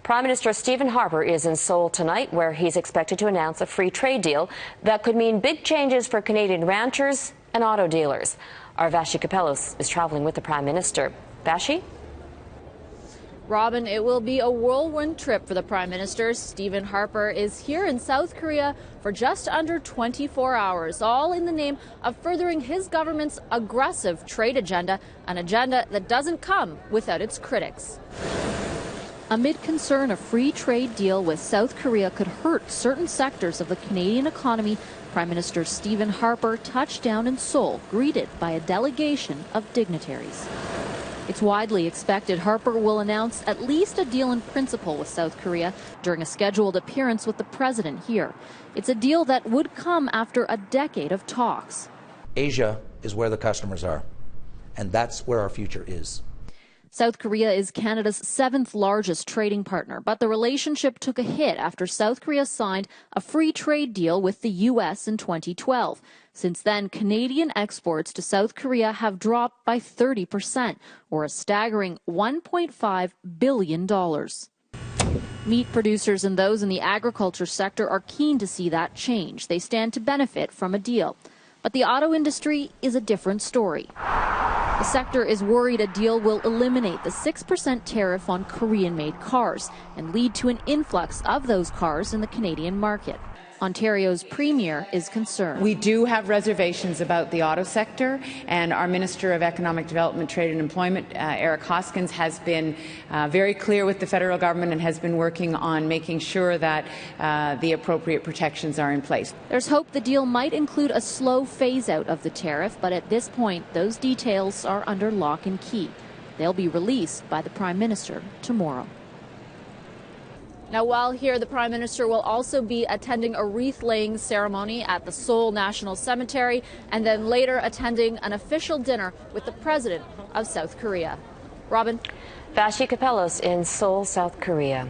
Prime Minister Stephen Harper is in Seoul tonight, where he's expected to announce a free trade deal that could mean big changes for Canadian ranchers and auto dealers. Our Vassy Kapelos is traveling with the Prime Minister. Vassy? Robin, it will be a whirlwind trip for the Prime Minister. Stephen Harper is here in South Korea for just under 24 hours, all in the name of furthering his government's aggressive trade agenda, an agenda that doesn't come without its critics. Amid concern a free trade deal with South Korea could hurt certain sectors of the Canadian economy, Prime Minister Stephen Harper touched down in Seoul, greeted by a delegation of dignitaries. It's widely expected Harper will announce at least a deal in principle with South Korea during a scheduled appearance with the president here. It's a deal that would come after a decade of talks. Asia is where the customers are, and that's where our future is. South Korea is Canada's 7th largest trading partner, but the relationship took a hit after South Korea signed a free trade deal with the U.S. in 2012. Since then, Canadian exports to South Korea have dropped by 30%, or a staggering $1.5 billion. Meat producers and those in the agriculture sector are keen to see that change. They stand to benefit from a deal. But the auto industry is a different story. The sector is worried a deal will eliminate the 6% tariff on Korean-made cars and lead to an influx of those cars in the Canadian market. Ontario's premier is concerned. We do have reservations about the auto sector, and our Minister of Economic Development, Trade and Employment, Eric Hoskins, has been very clear with the federal government and has been working on making sure that the appropriate protections are in place. There's hope the deal might include a slow phase-out of the tariff, but at this point, those details are under lock and key. They'll be released by the Prime Minister tomorrow. Now, while here, the Prime Minister will also be attending a wreath-laying ceremony at the Seoul National Cemetery and then later attending an official dinner with the President of South Korea. Robin? Vassy Kapelos in Seoul, South Korea.